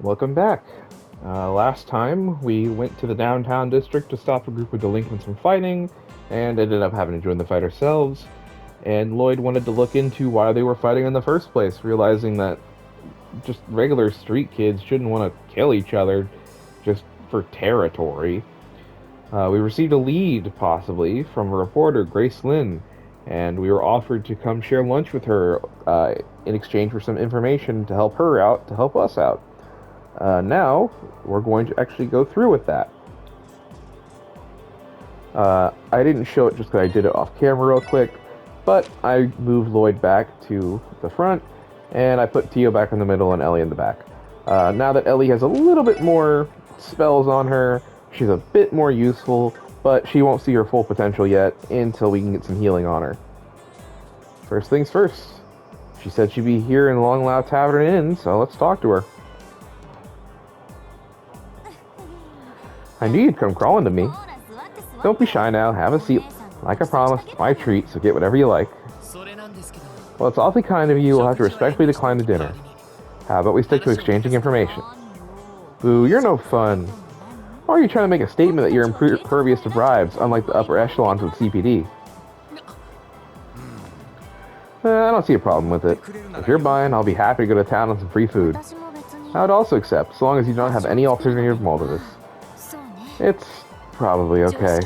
Welcome back. Last time, we went to the downtown district to stop a group of delinquents from fighting, and ended up having to join the fight ourselves. And Lloyd wanted to look into why they were fighting in the first place, realizing that just regular street kids shouldn't want to kill each other just for territory. We received a lead, possibly, from a reporter, Grace Lynn, and we were offered to come share lunch with her in exchange for some information to help her out, to help us out. Now, we're going to actually go through with that. I didn't show it just because I did it off camera real quick, but I moved Lloyd back to the front, and I put Tio back in the middle and Ellie in the back. Now that Ellie has a little bit more spells on her, she's a bit more useful, but she won't see her full potential yet until we can get some healing on her. First things first, she said she'd be here in Long Lao Tavern Inn, so let's talk to her. I knew you'd come crawling to me. Don't be shy now, have a seat. Like I promised, it's my treat, so get whatever you like. Well, it's awfully kind of you, we'll have to respectfully decline the dinner. How about we stick to exchanging information? Boo, you're no fun. Or are you trying to make a statement that you're impervious to bribes, unlike the upper echelons of CPD? I don't see a problem with it. If you're buying, I'll be happy to go to town on some free food. I would also accept, as long as you don't have any alternative motives. It's probably okay.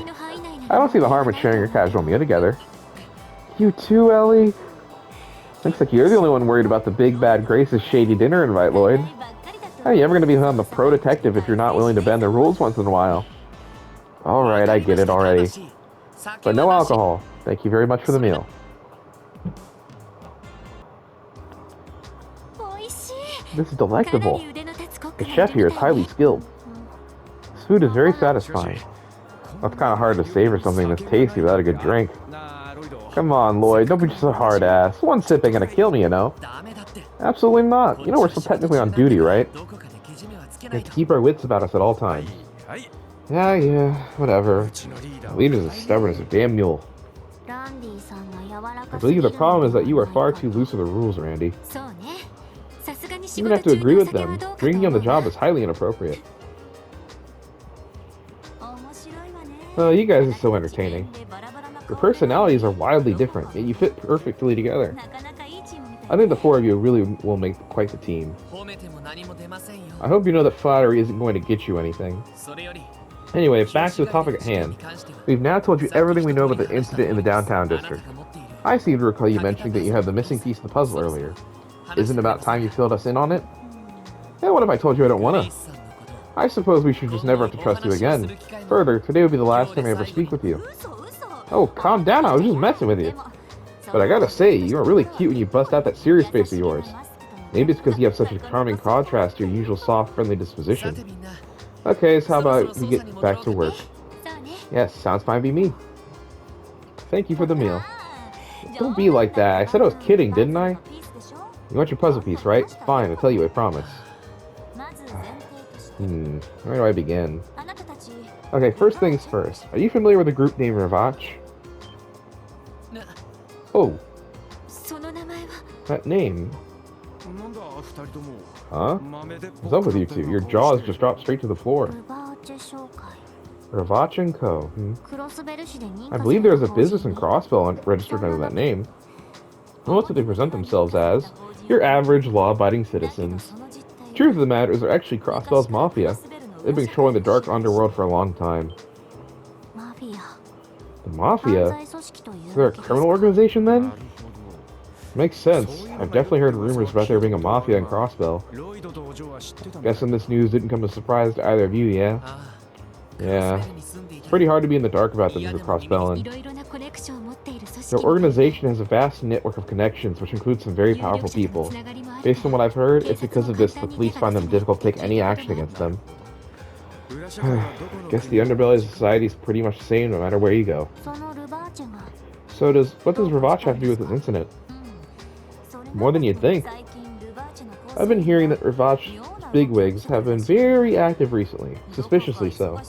I don't see the harm in sharing a casual meal together. You too, Ellie? Looks like you're the only one worried about the big bad Grace's shady dinner invite, Lloyd. How are you ever going to become a pro detective if you're not willing to bend the rules once in a while? Alright, I get it already. But no alcohol. Thank you very much for the meal. This is delectable. The chef here is highly skilled. This food is very satisfying. Well, it's kind of hard to savor something this tasty without a good drink. Come on, Lloyd, don't be just a hard ass. One sip ain't gonna kill me, you know? Absolutely not. You know we're still technically on duty, right? We have to keep our wits about us at all times. Yeah, whatever. The leader's as stubborn as a damn mule. I believe the problem is that you are far too loose with the rules, Randy. You even have to agree with them. Drinking on the job is highly inappropriate. You guys are so entertaining. Your personalities are wildly different, yet you fit perfectly together. I think the four of you really will make quite the team. I hope you know that flattery isn't going to get you anything. Anyway, back to the topic at hand. We've now told you everything we know about the incident in the downtown district. I seem to recall you mentioning that you had the missing piece of the puzzle earlier. Isn't it about time you filled us in on it? What if I told you I don't want to? I suppose we should just never have to trust you again. Further, today will be the last time I ever speak with you. Oh, calm down, I was just messing with you. But I gotta say, you are really cute when you bust out that serious face of yours. Maybe it's because you have such a charming contrast to your usual soft, friendly disposition. Okay, so how about we get back to work? Yes, sounds fine by me. Thank you for the meal. Don't be like that, I said I was kidding, didn't I? You want your puzzle piece, right? Fine, I'll tell you, I promise. Where do I begin? Okay, first things first. Are you familiar with a group named Ravach? Oh. That name. Huh? What's up with you two? Your jaws just dropped straight to the floor. Ravach & Co. I believe there's a business in Crossbell registered under that name. Well, that's what they present themselves as. Your average, law-abiding citizens. Truth of the matter is they're actually Crossbell's Mafia. They've been controlling the dark underworld for a long time. The Mafia? Is there a criminal organization then? Makes sense. I've definitely heard rumors about there being a Mafia in Crossbell. Guessing this news didn't come as a surprise to either of you, yeah? Yeah. It's pretty hard to be in the dark about them as a Crossbellan. Their organization has a vast network of connections, which includes some very powerful people. Based on what I've heard, it's because of this the police find them difficult to take any action against them. Guess the underbelly of society is pretty much the same no matter where you go. So what does Ravach have to do with this incident? More than you'd think. I've been hearing that Ravach's bigwigs have been very active recently, suspiciously so.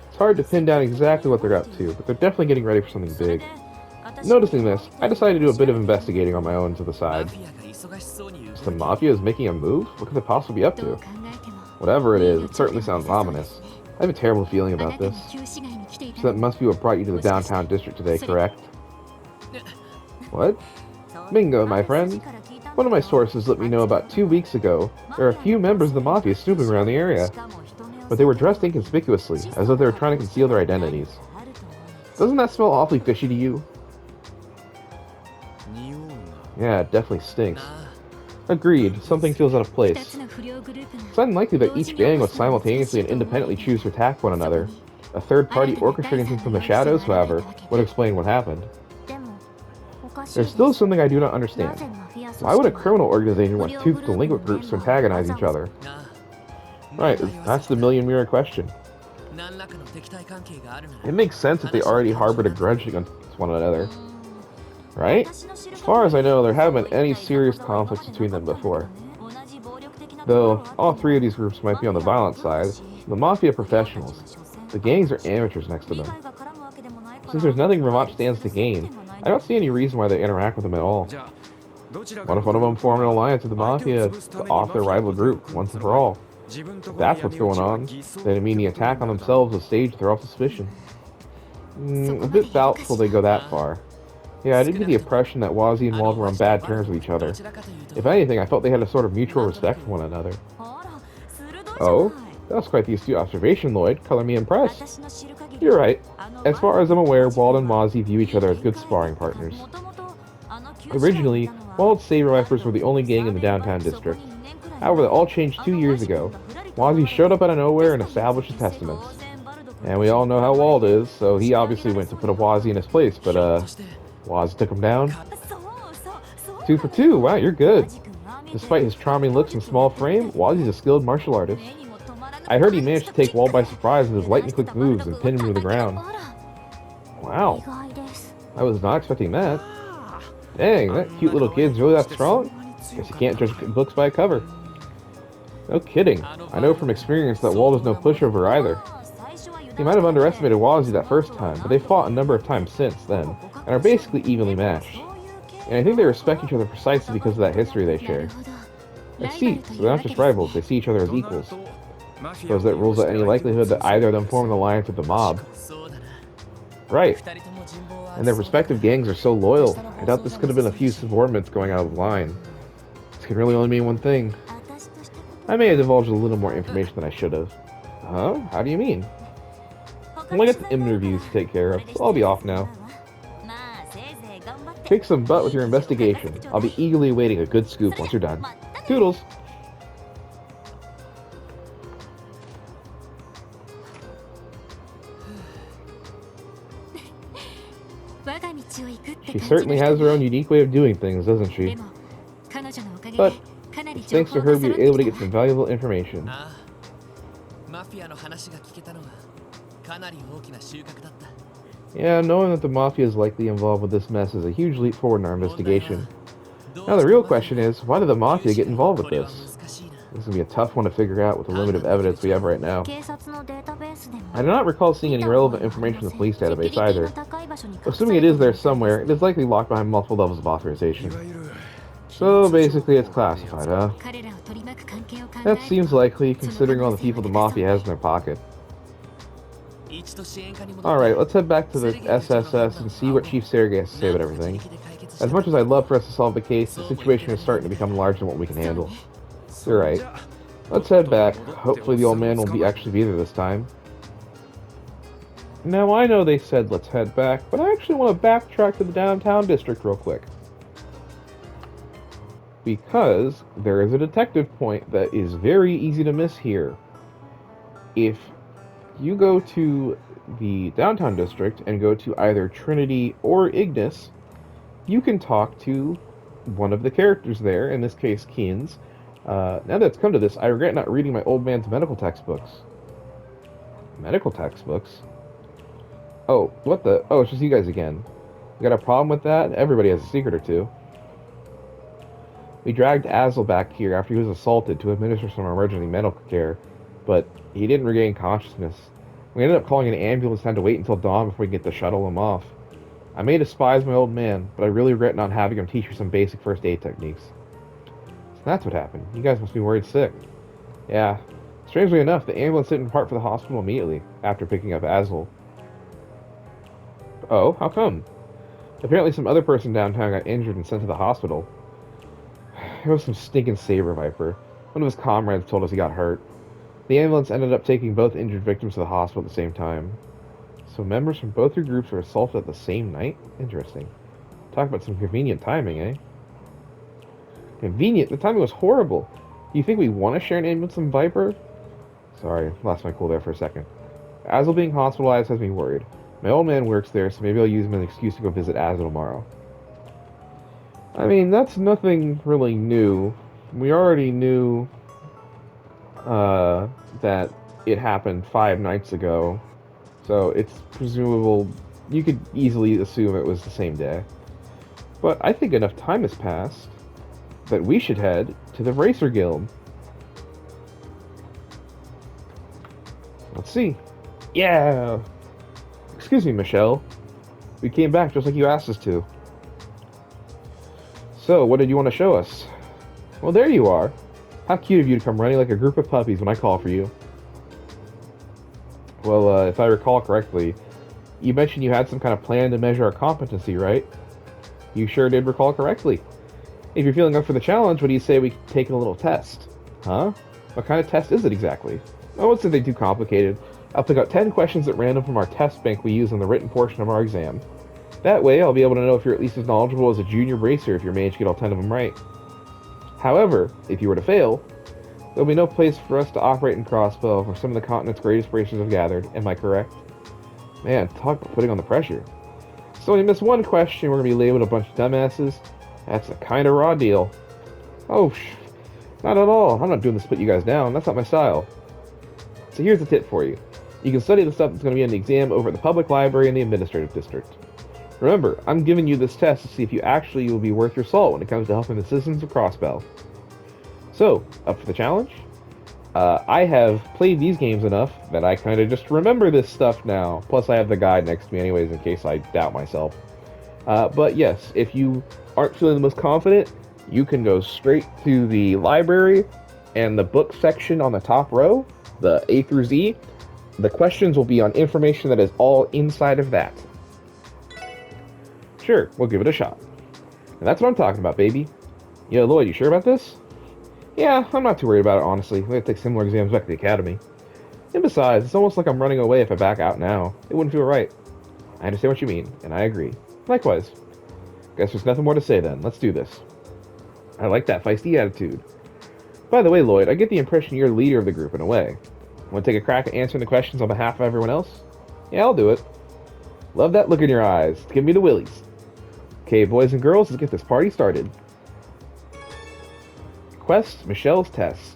It's hard to pin down exactly what they're up to, but they're definitely getting ready for something big. Noticing this, I decided to do a bit of investigating on my own to the side. The Mafia is making a move? What could they possibly be up to? Whatever it is, it certainly sounds ominous. I have a terrible feeling about this. So that must be what brought you to the downtown district today, correct? What? Bingo, my friend. One of my sources let me know about 2 weeks ago there are a few members of the Mafia snooping around the area. But they were dressed inconspicuously, as though they were trying to conceal their identities. Doesn't that smell awfully fishy to you? Yeah, it definitely stinks. Agreed, something feels out of place. It's unlikely that each gang would simultaneously and independently choose to attack one another. A third party orchestrating things from the shadows, however, would explain what happened. There's still something I do not understand. Why would a criminal organization want two delinquent groups to antagonize each other? Right, that's the million-mirror question. It makes sense if they already harbored a grudge against one another. Right? As far as I know, there haven't been any serious conflicts between them before. Though, all three of these groups might be on the violent side, the Mafia professionals. The gangs are amateurs next to them. Since there's nothing Vermont stands to gain, I don't see any reason why they interact with them at all. What if one of them formed an alliance with the Mafia to off their rival group, once and for all? If that's what's going on, then it means the attack on themselves was staged to throw off suspicion. A bit doubtful they go that far. Yeah, I did get the impression that Wazi and Wald were on bad terms with each other. If anything, I felt they had a sort of mutual respect for one another. Oh? That was quite the astute observation, Lloyd. Color me impressed. You're right. As far as I'm aware, Wald and Wazi view each other as good sparring partners. Originally, Wald's Saber Riflers were the only gang in the downtown district. However, that all changed 2 years ago. Wazi showed up out of nowhere and established his testaments. And we all know how Wald is, so he obviously went to put a Wazi in his place, but Wazi took him down. 2 for 2, wow, you're good. Despite his charming looks and small frame, Wazi's a skilled martial artist. I heard he managed to take Wald by surprise with his lightning-quick moves and pin him to the ground. Wow. I was not expecting that. Dang, that cute little kid's really that strong? Guess you can't judge books by a cover. No kidding. I know from experience that Wald is no pushover either. He might have underestimated Wazi that first time, but they fought a number of times since then, and are basically evenly matched. And I think they respect each other precisely because of that history they share. I see, so they're not just rivals, they see each other as equals. Suppose that rules out any likelihood that either of them form an alliance with the mob. Right. And their respective gangs are so loyal, I doubt this could have been a few subordinates going out of line. This can really only mean one thing. I may have divulged a little more information than I should have. Huh? How do you mean? Well, I got the interviews to take care of, so I'll be off now. Kick some butt with your investigation. I'll be eagerly awaiting a good scoop once you're done. Toodles! She certainly has her own unique way of doing things, doesn't she? But it's thanks to her we were able to get some valuable information. Yeah, knowing that the Mafia is likely involved with this mess is a huge leap forward in our investigation. Now the real question is, why did the Mafia get involved with this? This is going to be a tough one to figure out with the limited evidence we have right now. I do not recall seeing any relevant information in the police database either. Assuming it is there somewhere, it is likely locked behind multiple levels of authorization. So basically it's classified, huh? That seems likely, considering all the people the Mafia has in their pocket. Alright, let's head back to the SSS and see what Chief Sergey has to say about everything. As much as I'd love for us to solve the case, the situation is starting to become larger than what we can handle. You're right. Let's head back. Hopefully the old man will actually be there this time. Now I know they said let's head back, but I actually want to backtrack to the downtown district real quick. Because there is a detective point that is very easy to miss here. If you go to the downtown district and go to either Trinity or Ignis, you can talk to one of the characters there, in this case Keynes. Now that it's come to this, I regret not reading my old man's medical textbooks. Medical textbooks? Oh, what the? Oh, it's just you guys again. You got a problem with that? Everybody has a secret or two. We dragged Azel back here after he was assaulted to administer some emergency medical care, but he didn't regain consciousness. We ended up calling an ambulance and had to wait until dawn before we could get to shuttle him off. I may despise my old man, but I really regret not having him teach me some basic first aid techniques. That's what happened. You guys must be worried sick. Yeah. Strangely enough, the ambulance didn't depart for the hospital immediately after picking up Azel. Oh, how come? Apparently some other person downtown got injured and sent to the hospital. It was some stinking saber viper. One of his comrades told us he got hurt. The ambulance ended up taking both injured victims to the hospital at the same time. So members from both your groups were assaulted at the same night? Interesting. Talk about some convenient timing, eh? Convenient? The timing was horrible. Do you think we want to share an ambulance and Viper? Sorry, lost my cool there for a second. Azel being hospitalized has me worried. My old man works there, so maybe I'll use him as an excuse to go visit Azel tomorrow. I mean, that's nothing really new. We already knew that it happened 5 nights ago, so it's presumable you could easily assume it was the same day. But I think enough time has passed that we should head to the Racer Guild. Let's see. Yeah! Excuse me, Michelle. We came back just like you asked us to. So, what did you want to show us? Well, there you are. How cute of you to come running like a group of puppies when I call for you. Well, if I recall correctly, you mentioned you had some kind of plan to measure our competency, right? You sure did recall correctly. If you're feeling up for the challenge, what do you say we take a little test? Huh? What kind of test is it exactly? I won't say they're too complicated. I'll pick out 10 questions at random from our test bank we use in the written portion of our exam. That way, I'll be able to know if you're at least as knowledgeable as a junior bracer if you manage to get all 10 of them right. However, if you were to fail, there'll be no place for us to operate in Crossbow where some of the continent's greatest bracers have gathered. Am I correct? Man, talk about putting on the pressure. So when you miss one question, we're going to be labeled a bunch of dumbasses. That's a kind of raw deal. Oh, not at all. I'm not doing this to put you guys down. That's not my style. So here's a tip for you. You can study the stuff that's going to be in the exam over at the public library in the administrative district. Remember, I'm giving you this test to see if you actually will be worth your salt when it comes to helping the citizens of Crossbell. So, up for the challenge? I have played these games enough that I kind of just remember this stuff now. Plus, I have the guide next to me anyways in case I doubt myself. But yes, if you aren't feeling the most confident, you can go straight to the library and the book section on the top row, the A through Z. The questions will be on information that is all inside of that. Sure, we'll give it a shot. And that's what I'm talking about, baby. Yo, Lloyd, you sure about this? Yeah, I'm not too worried about it, honestly. We have to take similar exams back at the academy. And besides, it's almost like I'm running away if I back out now. It wouldn't feel right. I understand what you mean, and I agree. Likewise. Guess there's nothing more to say then. Let's do this. I like that feisty attitude. By the way, Lloyd, I get the impression you're the leader of the group in a way. Want to take a crack at answering the questions on behalf of everyone else? Yeah, I'll do it. Love that look in your eyes. Give me the willies. Okay, boys and girls, let's get this party started. Quest Michelle's Test.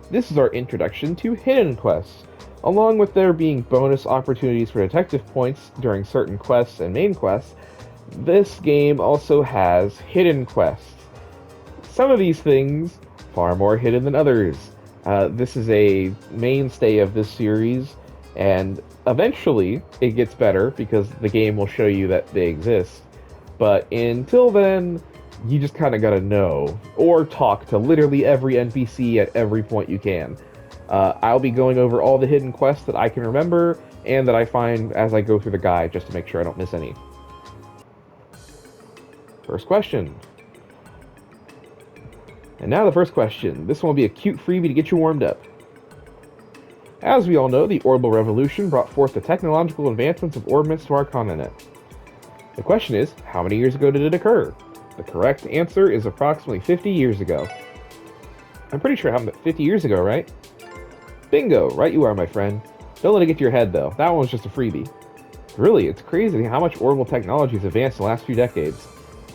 This is our introduction to hidden quests. Along with there being bonus opportunities for detective points during certain quests and main quests, this game also has hidden quests. Some of these things far more hidden than others. This is a mainstay of this series, and eventually it gets better because the game will show you that they exist. But until then, you just kind of gotta know, or talk to literally every NPC at every point you can. I'll be going over all the hidden quests that I can remember, and that I find as I go through the guide, just to make sure I don't miss any. First question. And now the first question. This one will be a cute freebie to get you warmed up. As we all know, the Orbital Revolution brought forth the technological advancements of orbits to our continent. The question is, how many years ago did it occur? The correct answer is approximately 50 years ago. I'm pretty sure it happened 50 years ago, right? Bingo! Right you are, my friend. Don't let it get to your head, though. That one was just a freebie. Really, it's crazy how much orbital technology has advanced in the last few decades.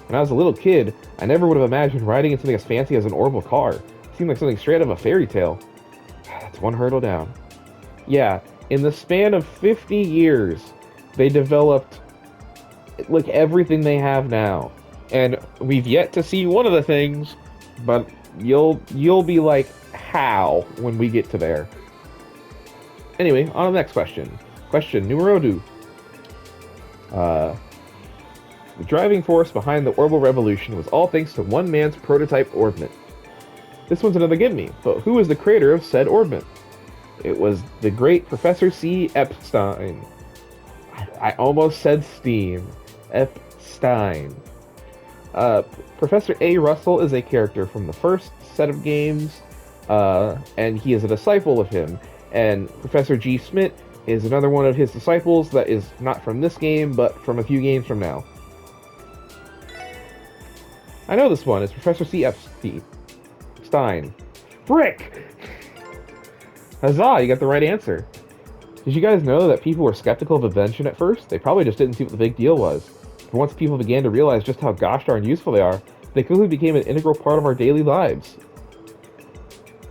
When I was a little kid, I never would have imagined riding in something as fancy as an orbital car. It seemed like something straight out of a fairy tale. That's one hurdle down. Yeah, in the span of 50 years, they developed like everything they have now. And we've yet to see one of the things, but you'll be like, how, when we get to there. Anyway, on to the next question. Question numero 2. The driving force behind the Orbital Revolution was all thanks to one man's prototype orbit. This one's another gimme, but who is the creator of said orbit? It was the great Professor C. Epstein. I almost said Steam. Epstein. Professor A. Russell is a character from the first set of games, and he is a disciple of him. And Professor G. Smith is another one of his disciples that is not from this game, but from a few games from now. I know this one. It's Professor C. Epstein. Stein. Frick! Huzzah, you got the right answer. Did you guys know that people were skeptical of invention at first? They probably just didn't see what the big deal was. But once people began to realize just how gosh darn useful they are, they quickly became an integral part of our daily lives.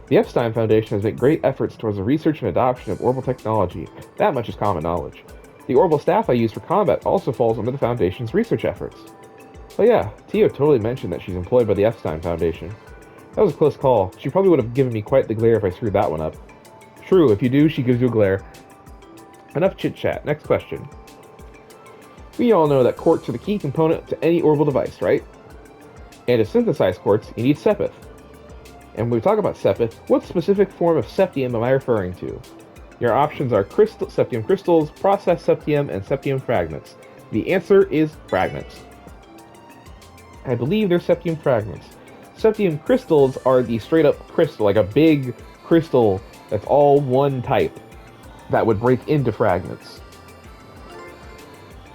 The Epstein Foundation has made great efforts towards the research and adoption of orbital technology. That much is common knowledge. The orbital staff I use for combat also falls under the Foundation's research efforts. But yeah, Tio totally mentioned that she's employed by the Epstein Foundation. That was a close call. She probably would have given me quite the glare if I screwed that one up. True, if you do, she gives you a glare. Enough chit-chat. Next question. We all know that quarks are the key component to any orbital device, right? And to synthesize quarks, you need sepith. And when we talk about sepith, what specific form of septium am I referring to? Your options are septium crystals, processed septium, and septium fragments. The answer is fragments. I believe they're septium fragments. Septium crystals are the straight-up crystal, like a big crystal that's all one type that would break into fragments.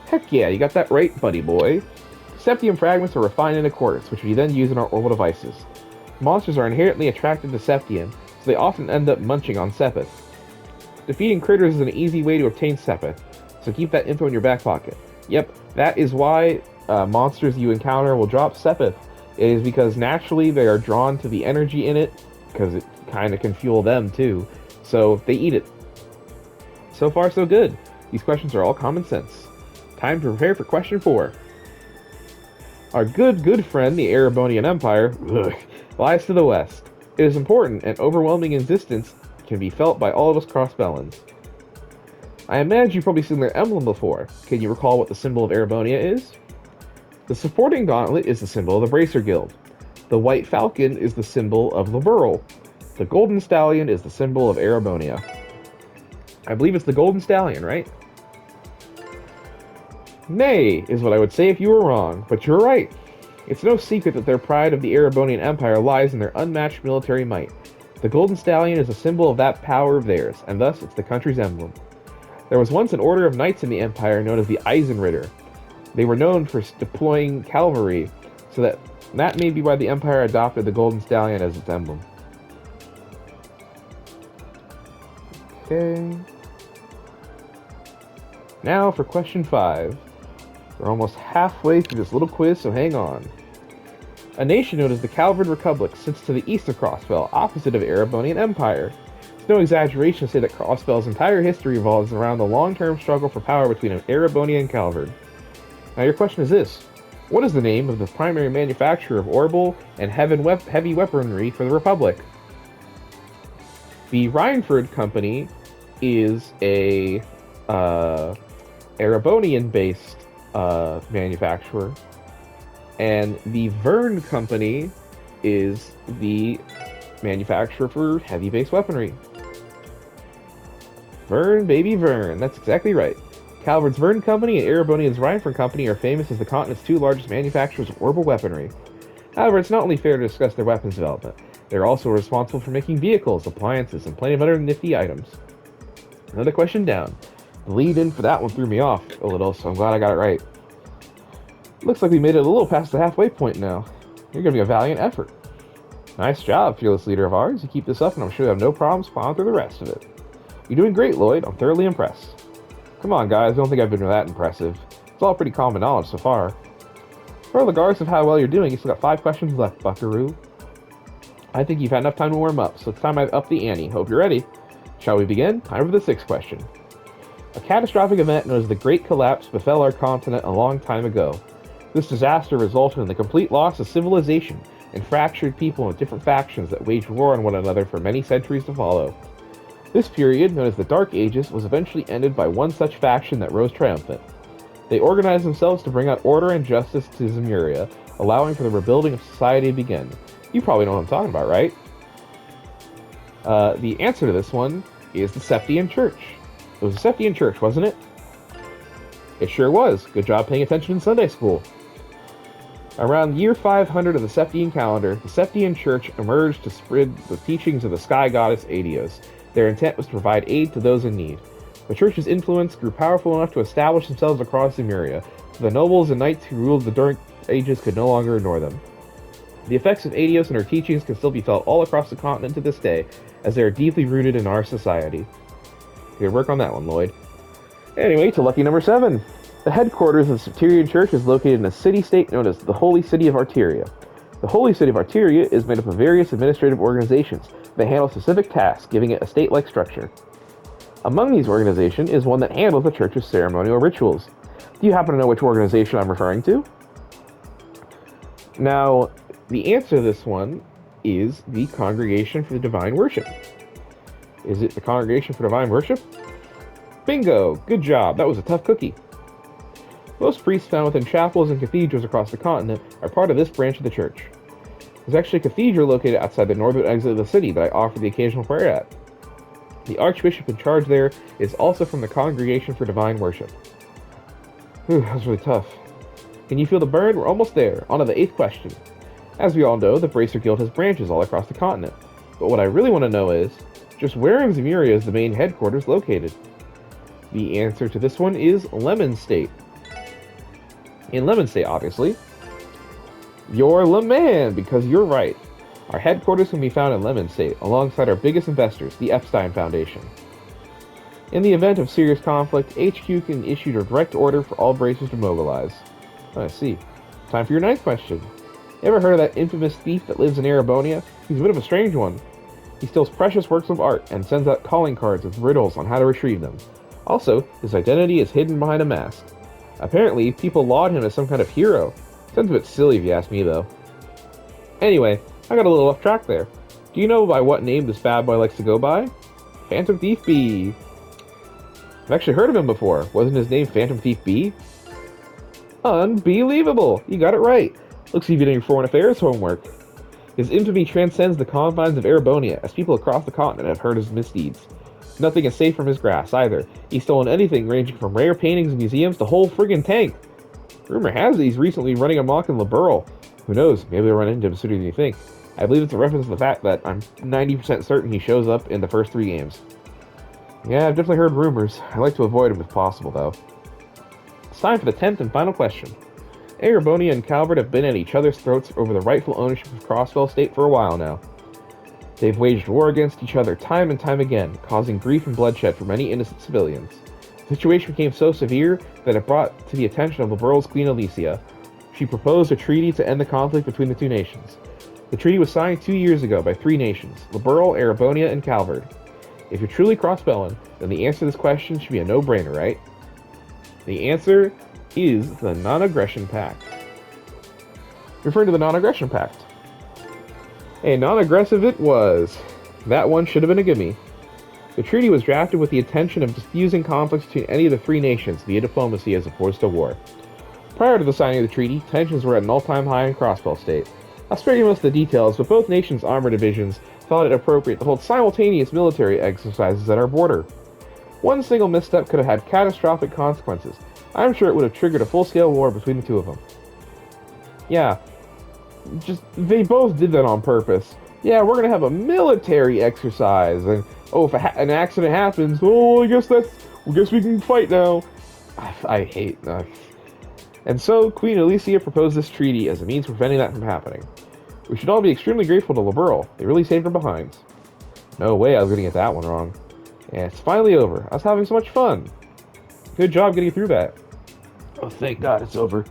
Heck yeah, you got that right, buddy boy. Septium fragments are refined into quarks, which we then use in our orbital devices. Monsters are inherently attracted to septium, so they often end up munching on sepith. Defeating critters is an easy way to obtain sepith, so keep that info in your back pocket. Yep, that is why monsters you encounter will drop sepith. It is because naturally they are drawn to the energy in it, because it kind of can fuel them too, so they eat it. So far so good. These questions are all common sense. Time to prepare for question 4. Our good friend, the Erebonian Empire, lies to the west. It is important and overwhelming existence can be felt by all of us cross-Bellans. I imagine you've probably seen their emblem before. Can you recall what the symbol of Erebonia is? The supporting gauntlet is the symbol of the Bracer Guild. The white falcon is the symbol of the Burl. The golden stallion is the symbol of Erebonia. I believe it's the golden stallion, right? Nay, is what I would say if you were wrong, but you're right. It's no secret that their pride of the Erebonian Empire lies in their unmatched military might. The golden stallion is a symbol of that power of theirs, and thus it's the country's emblem. There was once an order of knights in the Empire known as the Eisenritter. They were known for deploying cavalry, so that may be why the Empire adopted the golden stallion as its emblem. Okay. Now for question 5. We're almost halfway through this little quiz, so hang on. A nation known as the Calvard Republic sits to the east of Crossbell, opposite of Erebonian Empire. It's no exaggeration to say that Crossbell's entire history revolves around the long-term struggle for power between Erebonia and Calvard. Now your question is this. What is the name of the primary manufacturer of orbital and heavy weaponry for the Republic? The Rhineford Company is a Erebonian-based manufacturer, and the Vern Company is the manufacturer for heavy-based weaponry. Vern, baby Vern, that's exactly right. Calvard's Vern Company and Erebonian's Rhineford Company are famous as the continent's 2 largest manufacturers of orbital weaponry. However, it's not only fair to discuss their weapons development, they're also responsible for making vehicles, appliances, and plenty of other nifty items. Another question down. The lead-in for that one threw me off a little, so I'm glad I got it right. Looks like we made it a little past the halfway point now. You're gonna be a valiant effort. Nice job, fearless leader of ours. You keep this up, and I'm sure you have no problems plowing through the rest of it. You're doing great, Lloyd. I'm thoroughly impressed. Come on, guys. I don't think I've been that impressive. It's all pretty common knowledge so far. Regardless of how well you're doing, you still got 5 questions left, buckaroo. I think you've had enough time to warm up, so it's time I up the ante. Hope you're ready. Shall we begin? Time for the 6th question. A catastrophic event known as the Great Collapse befell our continent a long time ago. This disaster resulted in the complete loss of civilization and fractured people into different factions that waged war on one another for many centuries to follow. This period, known as the Dark Ages, was eventually ended by one such faction that rose triumphant. They organized themselves to bring out order and justice to Zemuria, allowing for the rebuilding of society to begin. You probably know what I'm talking about, right? The answer to this one is the Septian Church. It was the Septian Church, wasn't it? It sure was. Good job paying attention in Sunday school. Around year 500 of the Septian calendar, the Septian Church emerged to spread the teachings of the sky goddess Aidios. Their intent was to provide aid to those in need. The church's influence grew powerful enough to establish themselves across Lemuria, so the nobles and knights who ruled the Dark Ages could no longer ignore them. The effects of Aidios and her teachings can still be felt all across the continent to this day, as they are deeply rooted in our society. Good work on that one, Lloyd. Anyway, to lucky number 7. The headquarters of the Septian Church is located in a city-state known as the Holy City of Arteria. The Holy City of Arteria is made up of various administrative organizations that handle specific tasks, giving it a state-like structure. Among these organizations is one that handles the church's ceremonial rituals. Do you happen to know which organization I'm referring to? Now, the answer to this one is the Congregation for the Divine Worship. Is it the Congregation for Divine Worship? Bingo! Good job. That was a tough cookie. Most priests found within chapels and cathedrals across the continent are part of this branch of the church. There's actually a cathedral located outside the northern exit of the city that I offer the occasional prayer at. The archbishop in charge there is also from the Congregation for Divine Worship. Whew, that was really tough. Can you feel the burn? We're almost there. On to the 8th question. As we all know, the Bracer Guild has branches all across the continent. But what I really want to know is, just where in Zemuria is the main headquarters located? The answer to this one is Lemon State. In Lemon State, obviously. You're the man, because you're right. Our headquarters can be found in Lemon State, alongside our biggest investors, the Epstein Foundation. In the event of serious conflict, HQ can issue a direct order for all bracers to mobilize. Oh, I see. Time for your 9th question. Ever heard of that infamous thief that lives in Erebonia? He's a bit of a strange one. He steals precious works of art and sends out calling cards with riddles on how to retrieve them. Also, his identity is hidden behind a mask. Apparently, people laud him as some kind of hero. Sounds a bit silly if you ask me, though. Anyway, I got a little off track there. Do you know by what name this bad boy likes to go by? Phantom Thief B. I've actually heard of him before. Wasn't his name Phantom Thief B? Unbelievable! You got it right. Looks like you did your foreign affairs homework. His infamy transcends the confines of Erebonia, as people across the continent have heard his misdeeds. Nothing is safe from his grasp, either. He's stolen anything ranging from rare paintings and museums to whole friggin' tank. Rumor has it he's recently running amok in Liberl. Who knows, maybe we'll run into him sooner than you think. I believe it's a reference to the fact that I'm 90% certain he shows up in the first 3 games. Yeah, I've definitely heard rumors. I like to avoid them if possible, though. It's time for the 10th and final question. Erebonia and Calvert have been at each other's throats over the rightful ownership of Crossfell State for a while now. They've waged war against each other time and time again, causing grief and bloodshed for many innocent civilians. The situation became so severe that it brought to the attention of Liberl's Queen Alicia. She proposed a treaty to end the conflict between the 2 nations. The treaty was signed 2 years ago by 3 nations, Liberl, Erebonia, and Calvert. If you're truly cross-spelling, then the answer to this question should be a no-brainer, right? The answer is the Non-Aggression Pact. Referring to the Non-Aggression Pact. A non-aggressive it was. That one should have been a gimme. The treaty was drafted with the intention of diffusing conflicts between any of the 3 nations via diplomacy as opposed to war. Prior to the signing of the treaty, tensions were at an all-time high in Crossfell State. I'll spare you most of the details, but both nations' armor divisions thought it appropriate to hold simultaneous military exercises at our border. One single misstep could have had catastrophic consequences. I'm sure it would have triggered a full-scale war between the 2 of them. Yeah, they both did that on purpose. Yeah, we're gonna have a military exercise, and oh, if an accident happens, oh, I guess we can fight now. I hate that. And so, Queen Alicia proposed this treaty as a means of preventing that from happening. We should all be extremely grateful to Liberl. They really saved our behinds. No way I was gonna get that one wrong. And it's finally over. I was having so much fun. Good job getting through that. Oh, thank God it's over.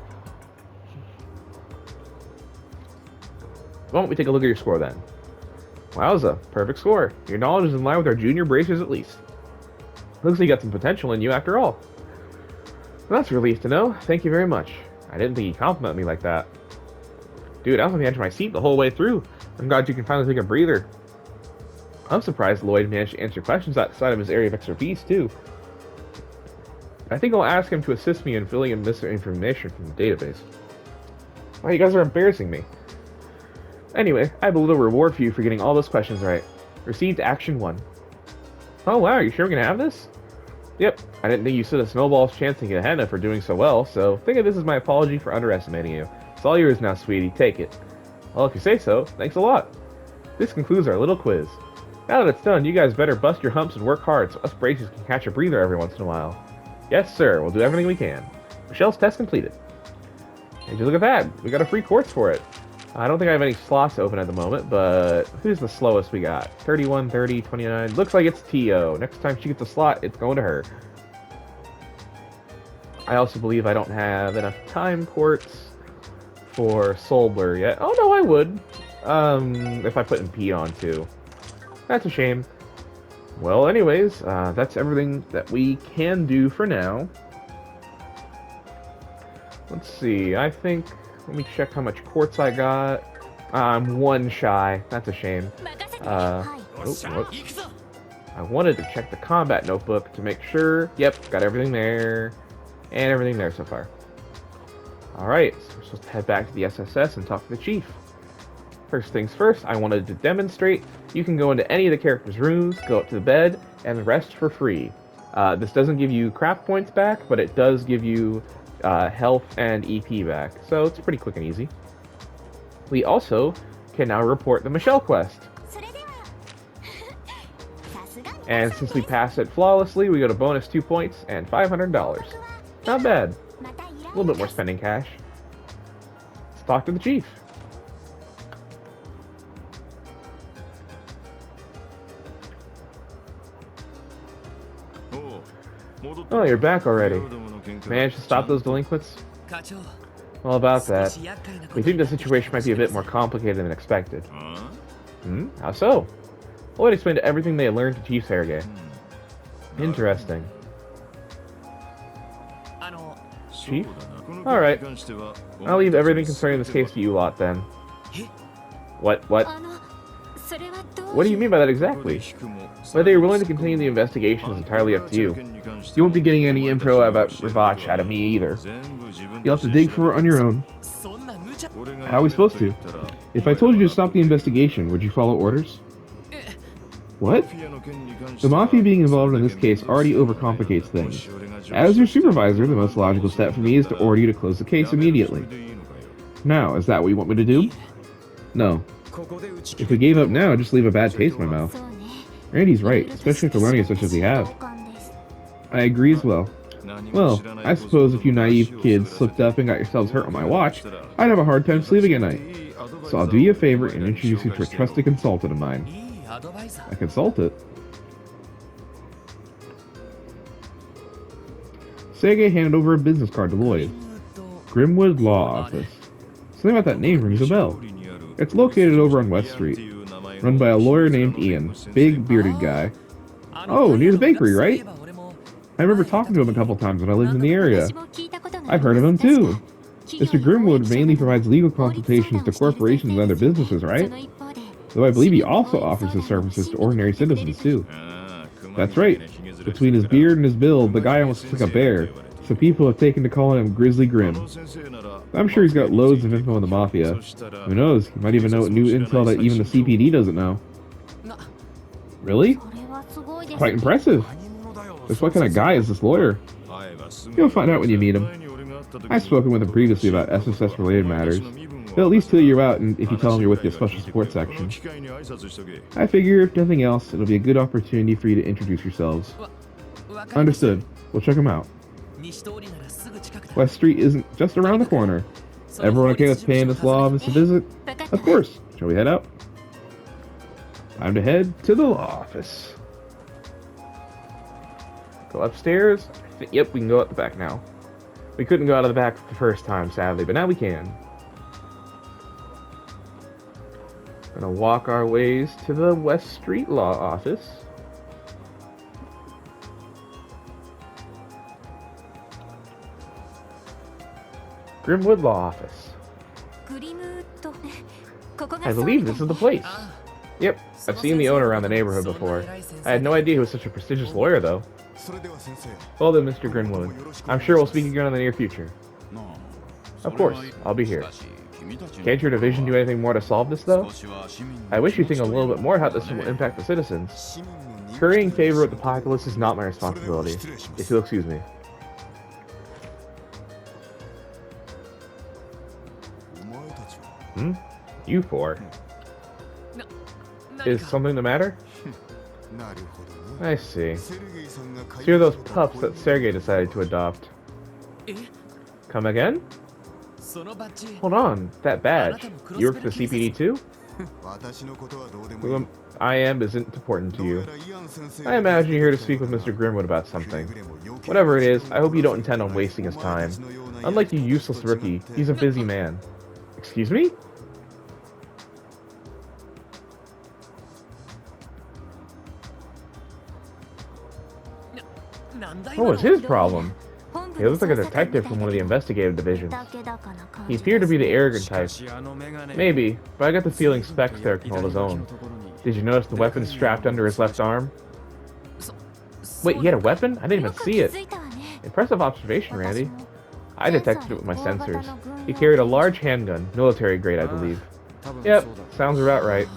Why don't we take a look at your score then? Wowza, perfect score. Your knowledge is in line with our junior bracers at least. Looks like you got some potential in you after all. Well, that's a relief to know. Thank you very much. I didn't think you'd compliment me like that. Dude, I was on the edge of my seat the whole way through. I'm glad you can finally take a breather. I'm surprised Lloyd managed to answer questions outside of his area of expertise, too. I think I'll ask him to assist me in filling in this information from the database. Wow, you guys are embarrassing me. Anyway, I have a little reward for you for getting all those questions right. Received Action 1. Oh wow, you sure we're gonna have this? Yep, I didn't think you stood a snowball's chance to get ahead for doing so well, so think of this as my apology for underestimating you. It's all yours now, sweetie. Take it. Well, if you say so, thanks a lot. This concludes our little quiz. Now that it's done, you guys better bust your humps and work hard so us braces can catch a breather every once in a while. Yes, sir, we'll do everything we can. Michelle's test completed. Hey, just look at that. We got a free quartz for it. I don't think I have any slots open at the moment, but who's the slowest we got? 31, 30, 29. Looks like it's T.O. Next time she gets a slot, it's going to her. I also believe I don't have enough time quartz for Soul Blur yet. Oh, no, I would. If I put in P on, too. That's a shame. Well, anyways, that's everything that we can do for now. Let's see, I think... Let me check how much quartz I got. I'm 1 shy. That's a shame. Whoops. I wanted to check the combat notebook to make sure. Yep, got everything there. And everything there so far. Alright, so we're supposed to head back to the SSS and talk to the chief. First things first, I wanted to demonstrate you can go into any of the characters' rooms, go up to the bed, and rest for free. This doesn't give you craft points back, but it does give you health and EP back, so it's pretty quick and easy. We also can now report the Michelle quest. And since we pass it flawlessly, we go to bonus 2 points and $500. Not bad. A little bit more spending cash. Let's talk to the chief. Oh, you're back already. Managed to stop those delinquents? Well, about that. We think the situation might be a bit more complicated than expected. How so? Well, it explained everything they had learned to Chief Sergei. Interesting. Chief? Alright. I'll leave everything concerning this case to you lot, then. What? What do you mean by that exactly? Whether you're willing to continue the investigation is entirely up to you. You won't be getting any info about Ravach out of me either. You'll have to dig for it on your own. How are we supposed to? If I told you to stop the investigation, would you follow orders? What? The Mafia being involved in this case already overcomplicates things. As your supervisor, the most logical step for me is to order you to close the case immediately. Now, is that what you want me to do? No. If we gave up now, it'd just leave a bad taste in my mouth. Randy's right, especially after learning as much as we have. I agree as well. Well, I suppose if you naive kids slipped up and got yourselves hurt on my watch, I'd have a hard time sleeping at night. So I'll do you a favor and introduce you to a trusted consultant of mine. A consultant? Sergei handed over a business card to Lloyd. Grimwood Law Office. Something about that name rings a bell. It's located over on West Street. Run by a lawyer named Ian. Big, bearded guy. Oh, near the bakery, right? I remember talking to him a couple times when I lived in the area. I've heard of him too. Mr. Grimwood mainly provides legal consultations to corporations and other businesses, right? Though I believe he also offers his services to ordinary citizens too. That's right. Between his beard and his build, the guy almost looks like a bear, so people have taken to calling him Grizzly Grim. I'm sure he's got loads of info on the Mafia. Who knows, he might even know new intel that even the CPD doesn't know. Really? Quite impressive. Just what kind of guy is this lawyer? You'll find out when you meet him. I've spoken with him previously about SSS-related matters. He'll at least fill you out if you tell him you're with the Special Support Section. I figure, if nothing else, it'll be a good opportunity for you to introduce yourselves. Understood. We'll check him out. West Street isn't just around the corner. Everyone okay with paying this law office a visit? Of course. Shall we head out? Time to head to the law office. Go upstairs. Yep, we can go out the back now. We couldn't go out of the back the first time, sadly, but now we can. Gonna walk our ways to the West Street Law Office. Grimwood Law Office. I believe this is the place. Yep, I've seen the owner around the neighborhood before. I had no idea he was such a prestigious lawyer, though. Well then, Mr. Grimwood, I'm sure we'll speak again in the near future. Of course, I'll be here. Can't your division do anything more to solve this, though? I wish you'd think a little bit more how this will impact the citizens. Currying favor with the populace is not my responsibility, if you'll excuse me. Hmm? You four? Is something the matter? I see. So you're those pups that Sergei decided to adopt. Come again? Hold on, that badge. You work for the CPD too? Who I am isn't important to you. I imagine you're here to speak with Mr. Grimwood about something. Whatever it is, I hope you don't intend on wasting his time. Unlike you useless rookie, he's a busy man. Excuse me? What was his problem? He looks like a detective from one of the investigative divisions. He appeared to be the arrogant type. Maybe, but I got the feeling Specs there can hold his own. Did you notice the weapon strapped under his left arm? Wait, he had a weapon? I didn't even see it. Impressive observation, Randy. I detected it with my sensors. He carried a large handgun, military grade, I believe. Yep, sounds about right.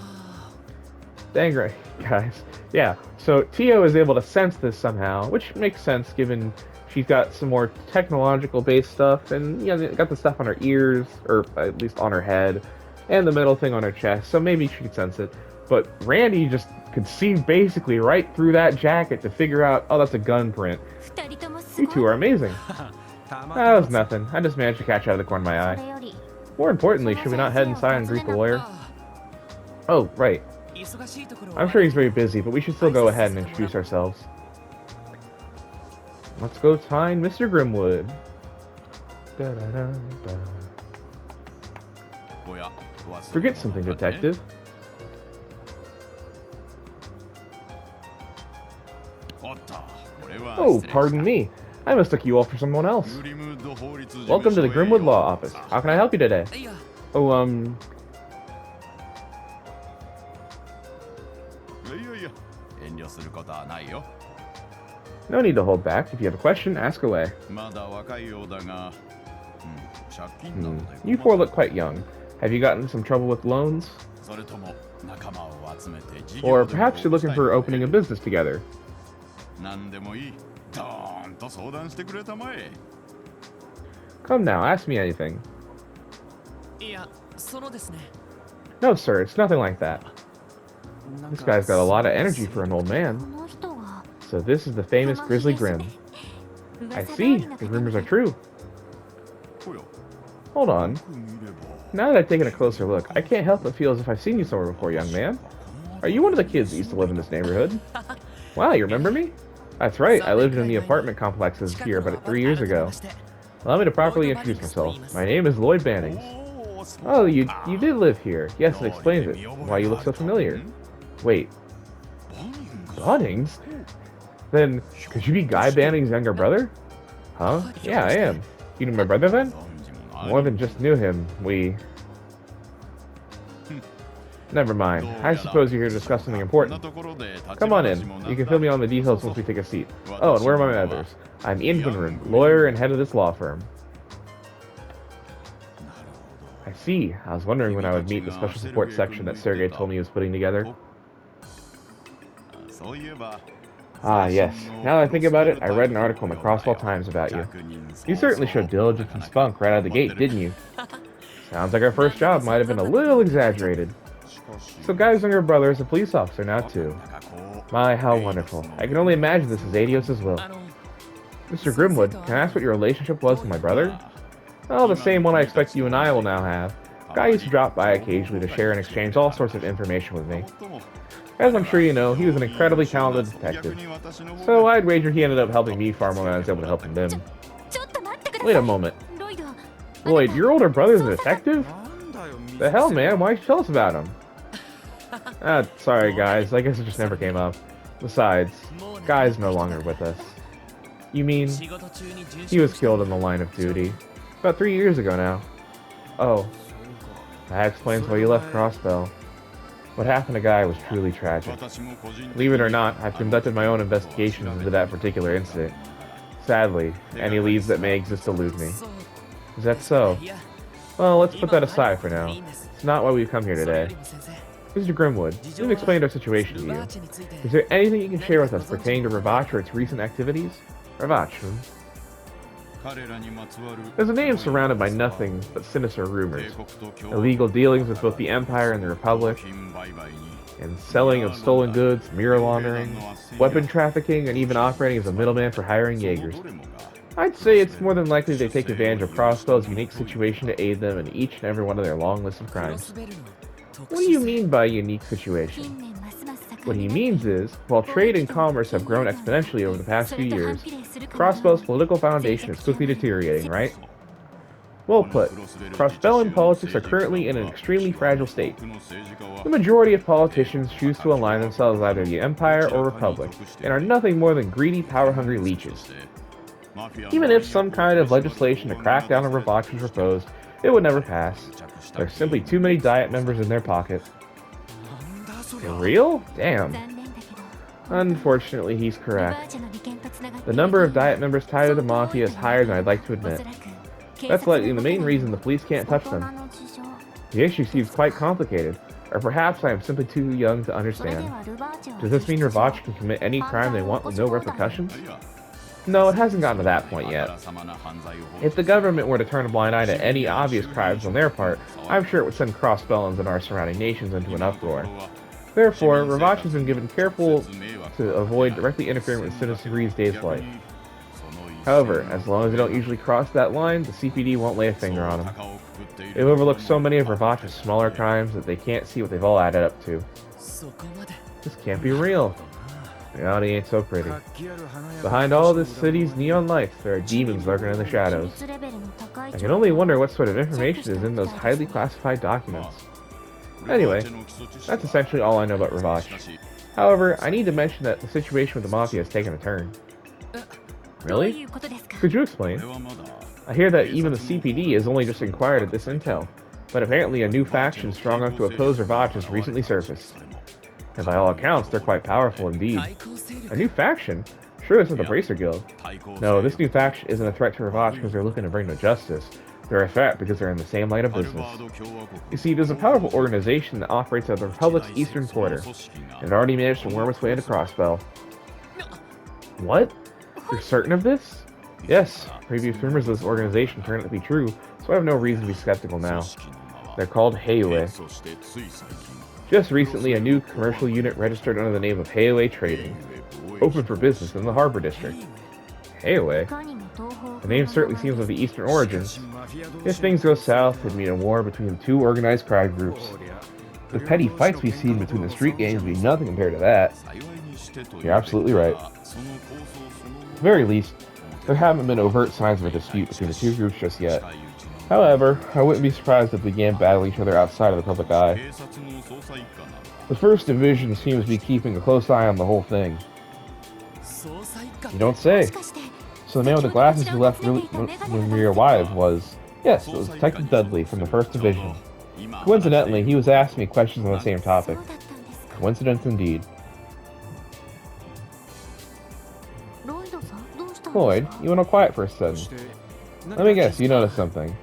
Dang right, guys. Yeah, so Tio is able to sense this somehow, which makes sense given she's got some more technological-based stuff, and got the stuff on her ears, or at least on her head, and the metal thing on her chest, so maybe she could sense it. But Randy just could see basically right through that jacket to figure out, oh, that's a gun print. You two are amazing. That was nothing. I just managed to catch out of the corner of my eye. More importantly, should we not head inside and greet the lawyer? Oh, right. I'm sure he's very busy, but we should still go ahead and introduce ourselves. Let's go find Mr. Grimwood. Da -da -da -da. Forget something, detective. Oh, pardon me. I mistook you all for someone else. Welcome to the Grimwood Law Office. How can I help you today? Oh, no need to hold back. If you have a question, ask away. You four look quite young. Have you gotten into some trouble with loans? Or perhaps you're looking for opening a business together. Come now, ask me anything. No, sir, it's nothing like that. This guy's got a lot of energy for an old man. So this is the famous Grizzly Grim. I see, the rumors are true. Hold on. Now that I've taken a closer look, I can't help but feel as if I've seen you somewhere before, young man. Are you one of the kids that used to live in this neighborhood? Wow, you remember me? That's right, I lived in the apartment complexes here about 3 years ago. Allow me to properly introduce myself. My name is Lloyd Bannings. Oh, you did live here. Yes, it explains it. Why you look so familiar. Wait. Bannings? Then, could you be Guy Banning's younger brother? Huh? Yeah, I am. You knew my brother then? More than just knew him, Never mind. I suppose you're here to discuss something important. Come on in. You can fill me on the details once we take a seat. Oh, and where are my others? I'm Ian Winroom, lawyer and head of this law firm. I see. I was wondering when I would meet the special support section that Sergei told me he was putting together. Ah, yes. Now that I think about it, I read an article in the Crosswell Times about you. You certainly showed diligence and spunk right out of the gate, didn't you? Sounds like our first job might have been a little exaggerated. So Guy's younger brother is a police officer now, too. My, how wonderful. I can only imagine this is Adios' will. Mr. Grimwood, can I ask what your relationship was with my brother? Oh, the same one I expect you and I will now have. Guy used to drop by occasionally to share and exchange all sorts of information with me. As I'm sure you know, he was an incredibly talented detective. So I'd wager he ended up helping me far more than I was able to help him. Wait a moment. Lloyd, your older brother's a detective? The hell, man? Why don't you tell us about him? Sorry guys, I guess it just never came up. Besides, Guy's no longer with us. You mean, he was killed in the line of duty. About 3 years ago now. Oh, that explains why you left Crossbell. What happened to Guy was truly tragic. Believe it or not, I've conducted my own investigations into that particular incident. Sadly, any leads that may exist elude me. Is that so? Well, let's put that aside for now. It's not why we've come here today. Mr. Grimwood, we've explained our situation to you. Is there anything you can share with us pertaining to Ravach or its recent activities? Ravach, There's a name surrounded by nothing but sinister rumors. Illegal dealings with both the Empire and the Republic, and selling of stolen goods, mirror laundering, weapon trafficking, and even operating as a middleman for hiring Jaegers. I'd say it's more than likely they take advantage of Crossbell's unique situation to aid them in each and every one of their long list of crimes. What do you mean by unique situation? What he means is, while trade and commerce have grown exponentially over the past few years, Crossbell's political foundation is quickly deteriorating, right? Well put. Crossbellian politics are currently in an extremely fragile state. The majority of politicians choose to align themselves with either the Empire or Republic, and are nothing more than greedy, power-hungry leeches. Even if some kind of legislation to crack down on Ravach was proposed, it would never pass. There's simply too many Diet members in their pocket. For real? Damn. Unfortunately, he's correct. The number of Diet members tied to the Mafia is higher than I'd like to admit. That's likely the main reason the police can't touch them. The issue seems quite complicated, or perhaps I am simply too young to understand. Does this mean Ravach can commit any crime they want with no repercussions? No, it hasn't gotten to that point yet. If the government were to turn a blind eye to any obvious crimes on their part, I'm sure it would send Crossbellans and our surrounding nations into an uproar. Therefore, Ravach has been given careful to avoid directly interfering with citizens' daily life. However, as long as they don't usually cross that line, the CPD won't lay a finger on them. They've overlooked so many of Ravach's smaller crimes that they can't see what they've all added up to. This can't be real. Reality ain't so pretty. Behind all this city's neon lights, there are demons lurking in the shadows. I can only wonder what sort of information is in those highly classified documents. Anyway, that's essentially all I know about Ravach. However, I need to mention that the situation with the Mafia has taken a turn. Really? Could you explain? I hear that even the CPD has only just inquired at this intel, but apparently a new faction strong enough to oppose Ravach has recently surfaced. And by all accounts, they're quite powerful indeed. A new faction? Sure, this is the Bracer Guild. No, this new faction isn't a threat to Ravach because they're looking to bring no justice. They're a threat because they're in the same line of business. You see, there's a powerful organization that operates at the Republic's eastern border, and it already managed to worm its way into Crossbell. What? You're certain of this? Yes, previous rumors of this organization turned out to be true, so I have no reason to be skeptical now. They're called Heiwei. Just recently, a new commercial unit registered under the name of Heiwei Trading, open for business in the Harbor District. Heiwei? The name certainly seems of the eastern origins. If things go south, it'd mean a war between two organized crime groups. The petty fights we've seen between the street gangs would be nothing compared to that. You're absolutely right. At the very least, there haven't been overt signs of a dispute between the two groups just yet. However, I wouldn't be surprised if they began battling each other outside of the public eye. The First Division seems to be keeping a close eye on the whole thing. You don't say. So the man with the glasses who left when we were alive was... Yes, it was Detective Dudley from the First Division. Coincidentally, he was asking me questions on the same topic. Coincidence indeed. Lloyd, you went all quiet for a second. Let me guess, you noticed something.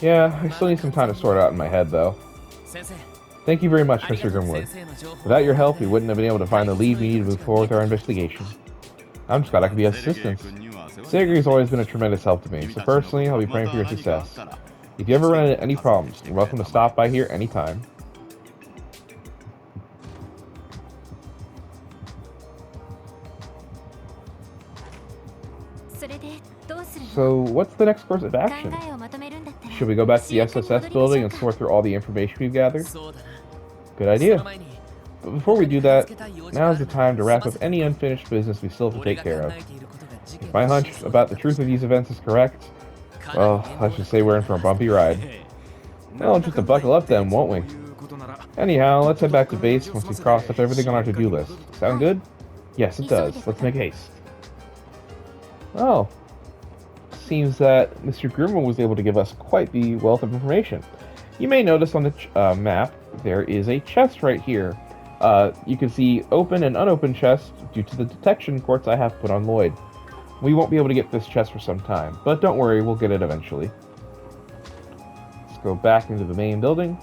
Yeah, I still need some time to sort it out in my head, though. Thank you very much, Mr. Grimwood. Without your help, we wouldn't have been able to find the lead we need to move forward with our investigation. I'm just glad I could be of assistance. Sagri's always been a tremendous help to me, so personally, I'll be praying for your success. If you ever run into any problems, you're welcome to stop by here anytime. So, what's the next course of action? Should we go back to the SSS building and sort through all the information we've gathered? Good idea. But before we do that, now's the time to wrap up any unfinished business we still have to take care of. If my hunch about the truth of these events is correct, well, let's just say we're in for a bumpy ride. Well, just to buckle up then, won't we? Anyhow, let's head back to base once we've crossed up everything on our to-do list. Sound good? Yes, it does. Let's make haste. Oh. Seems that Mr. Grimwood was able to give us quite the wealth of information. You may notice on the map, there is a chest right here. You can see open and unopened chests due to the detection ports I have put on Lloyd. We won't be able to get this chest for some time, but don't worry, we'll get it eventually. It's Go back into the main building.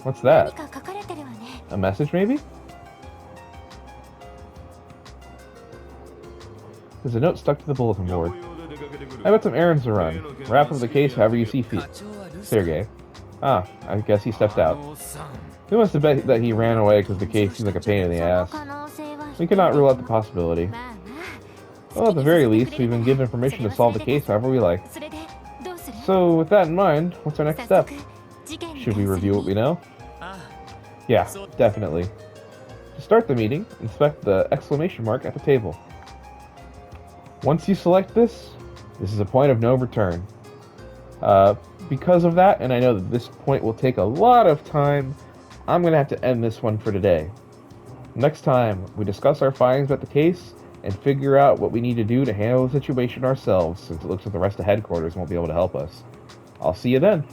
What's that? A message, maybe? There's a note stuck to the bulletin board. I got some errands to run. Wrap up the case however you see fit. Sergey. Ah, I guess he stepped out. We must have bet that he ran away because the case seemed like a pain in the ass. We cannot rule out the possibility. Well, at the very least, we've been given permission to solve the case however we like. So, with that in mind, what's our next step? Should we review what we know? Yeah, definitely. To start the meeting, inspect the exclamation mark at the table. Once you select this is a point of no return. Because of that, and I know that this point will take a lot of time, I'm going to have to end this one for today. Next time, we discuss our findings about the case and figure out what we need to do to handle the situation ourselves, since it looks like the rest of headquarters won't be able to help us. I'll see you then.